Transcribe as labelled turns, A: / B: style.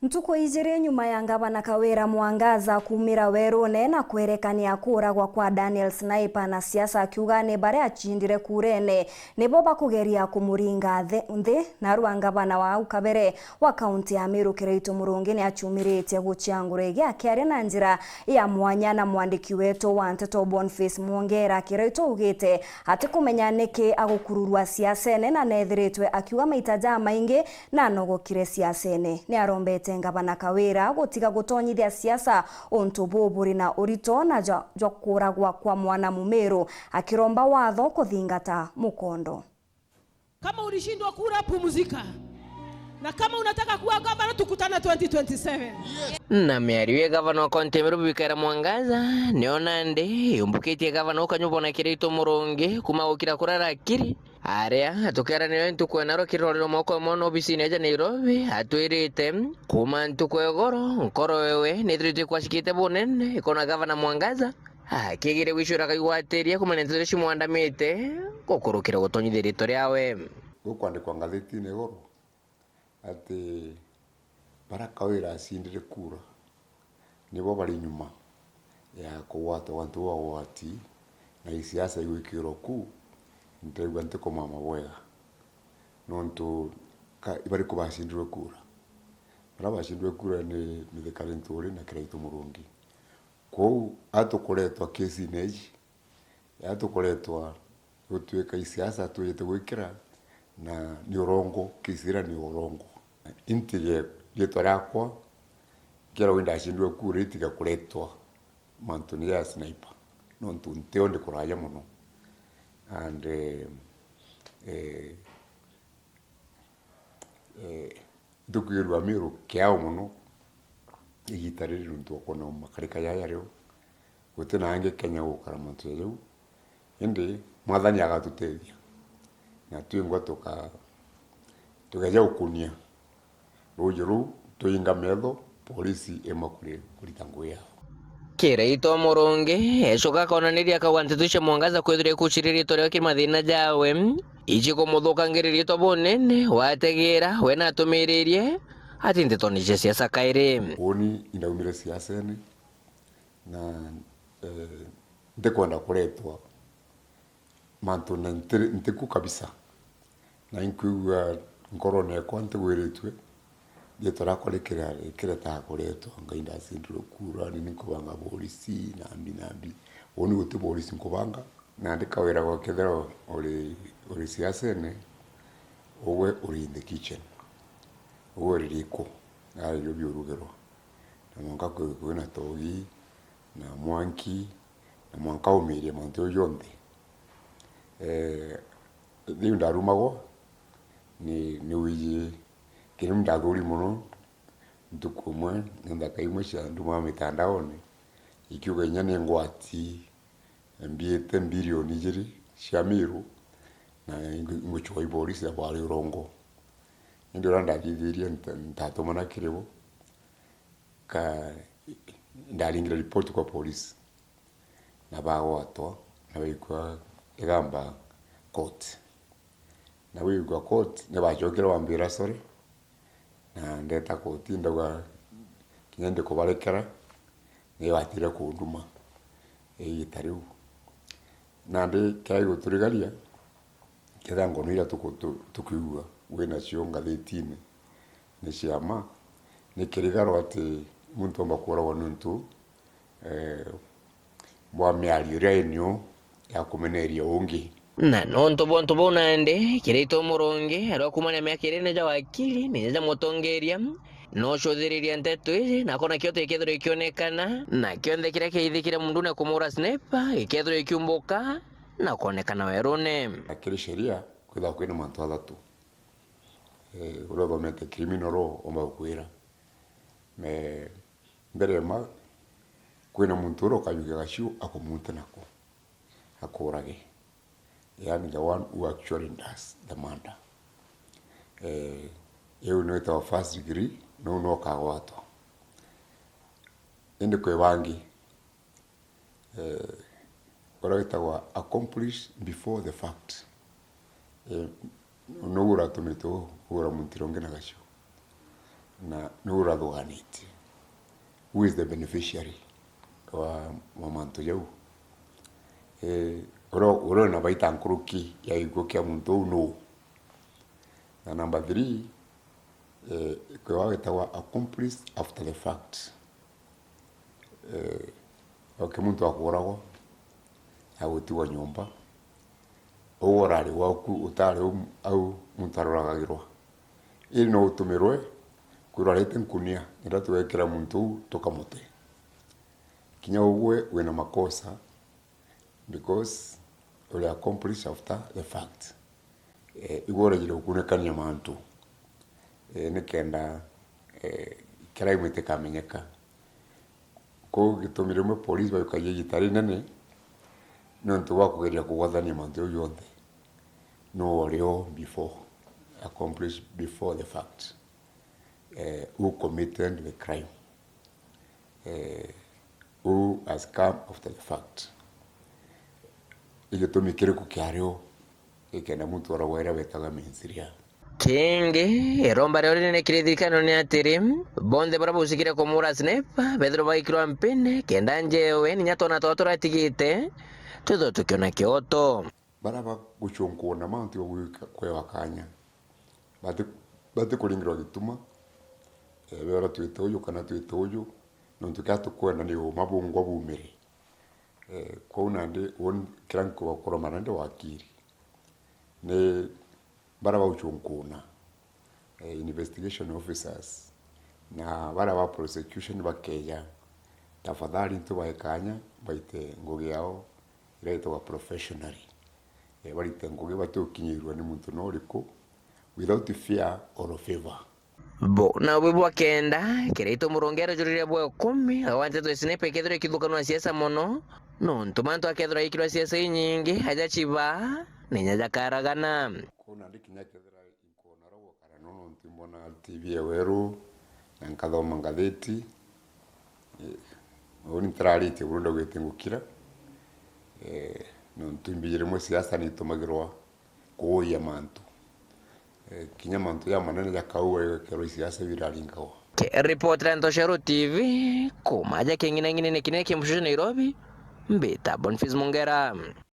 A: Ntuko ijiri nyuma ya ngavana Kawira Mwangaza kumira werune na kwerekania kuragwa kwa Daniel Sniper na siasa akiuga ni bare achindire kurene nibo bakugeria kumuringa nthi na rwa ngavana wa ukabere wa kaunti ya Meru Kirito Murungi ni achumiritie guchiangura giake ari na njira ya mwanya na mwandiki wetu wa Nteto Boniface Mwongera. Kirito ugite ati kumenya niki agukururwa siasene na nethiritwe akiuga maitaja maingi na nogokire siasene ni arombete ngavana Kawira gutiga gutonyithia siasa onto boburi na urito na jokuragwa kwa mwana mumeru akiromba watho kuthingata mukondo.
B: Kama ulishindwa kura, pumzika, na kama unataka kuwa gavana tukutana 2027.
C: Na miariwe gavana wa kaunti ya Meru Kawira Mwangaza neonande yumbukitie gavana ukanyubo na Kirito Murungi kuma gukira kurara akiri aria atukera niwe ntukwena kirorero moko mono obisini ya Nairobi atwirite kuma ntukwegoro nkoro wewe nithirite kwashikite bunene ikona gavana Mwangaza akigire wishura kaigwateria kuma nentire shimwandamite gukurukira gutonyithia rito riawe
D: gukwandikwa ngatheti-ini iguru ati bara Kawira acindire kura nibo bari nyuma ya kuwata wantu wa wati na isiasa igwikirwo ku ntegwa nteko mama wega nonto ibari ko bashindire kura bara bashindire kura ni mithekare nturi na Kirito Murungi ko atukoretwa kesi neji atukoretwa gutweka isiasa tuyete gwikira na ni urongo kisira ni urongo intige yeto rakwa kera winda ashindwe kura itiga kuretwa mantuni ya Sniper nonto nteo ndi kuraya muno and dukirwa Meru kiao muno igitariri nuntu okona makarika yaya ryo gutena ange Kenya gukara mantu ryo indi mwathani agatuteithia na twingwa tukaja ukunia rujuru tuinga metho polisi emakure kuritango yao.
C: Kirito Murungi ecoka konaniria kawantitushe Mwangaza kwithire kuchiriri torio kimathina jawe ichi kumuthukangiria to bunene wategira we na tumiririe ati ndetonije siasa kairi
D: oni inaumire siaseni na ndekwenda kuretwa mantu na nteku kabisa na inkuwa nkorone kwa ntegwiritwe yetora kolekera ta kuretwa ngainda sindiro kura ni kubanga polisi nambi oni gote polisi nkubanga na ndikawira kwa kethera ori siasene owe ori in the kitchen owe riko ari yo biurugero na mwanga ko na togi na mwanki na mwanka umirie monto yonde ni ndarumago ni uyi kiri mdaguri muno ntukumwe nda kaimwe sha nduma mitandaoni ikiuga nyane ngwati mbiete bilioni jiri sha Meru na ngochwa iborisi ya bari rongo ndio randa didiria ntatomana kirebo ka ndalingira report kwa polisi na bawato na baikwa igamba court na wigwa court ne bajokera wambira sorry na ndeta koti ndaga kinyende ko barekera ne batira ku nduma itariu na ndi kai guturigaria kirango nira tukiugua wena cio ngatheti-ini ni ciama ni kirigaro ati muntu mbakura wa nuntu mwa miario renyo ya kumeneria ungi
C: na nonto bonto bonande Kirito Murungi aro kumana mya kirene ja wakili niza mutongeria no shothiriria nteto ici na kona kyote ikethiro ikionekana na kionde kira kiithikira mundu na kumura Sniper ikethiro ikiumbuka na kuonekana werune
D: akiri sheria kwitha kwina mantu athatu uro thomete criminal law omakwira me mbere ma kwina muntu uro kayuga gacio akumuta nako akurage yani the one who actually does the murder you know the first degree no kagwato ende kwe bangi wa accomplish before the fact no ura tumito ura muntironge na gacio na nurathuganite. Who is the beneficiary wa mantu jau? Oro na baita nkuruki ya iko kia muntu no. Na number 3, kwa wetawa accomplished after the fact. Okay, muntu akorago agutiwa nyumba ogorari waku utari au muntu aroragirwa ili no utumirwe kurarete nkunia nira tuwekera muntu tukamute kinya ugwe wena makosa because uli accomplish after the fact. Igora jiro kunekania mantu nekenda kira imete kamenyeka ko gitumire mu police bayo gitari nene nontu wakugeria kugwathania mantu yothe no reo before accomplished before the fact. Who committed the crime, who has come after the fact. Igitumikire ku kiario ikenda muntu arawera betaga mensiria
C: kingi eromba rero nene kirithikano ni atiri bonde bara busikire kumura sniper bedro baikirwa mpine kenda njewe ni nyatona twatura tigite tutho tukiona kioto
D: baraba guchonkuona mantu yo kwewa kanya bate kuringirwa gituma bera twitoyo kana twitoyo nontu katukwenda ni mabungwa bumire kwa unande on kranko bakora manande wakiri ne baraba guchonkuona investigation officers na baraba prosecution bakeya tafadhali ntubaekanya baite ngogi yao iraitwa professionally barite ngogi batukinyirwa ni muntu noriko without fear or favor.
C: Bo na wibwa kenda kireito murongera jurire bwa 10 awanje to snipe kedro kidukano siasa mono no ntumanto akedro ikirwa siasa nyingi haja chiba ninya jakaragana
D: kuna ndikinya kedra ikona rawo karanono ntimbona TV eweru nankadoma ngatheti oni tralite burundo gwetengukira no ntumbire mu siasa ni tumagirwa kuya mantu kinya mantu ya manene ya kauwe kero siasa viralingawa
C: reporter Ntoshero TV kumaja kengine ngine kinene kimshusho Nairobi mbeta Boniface Mongera.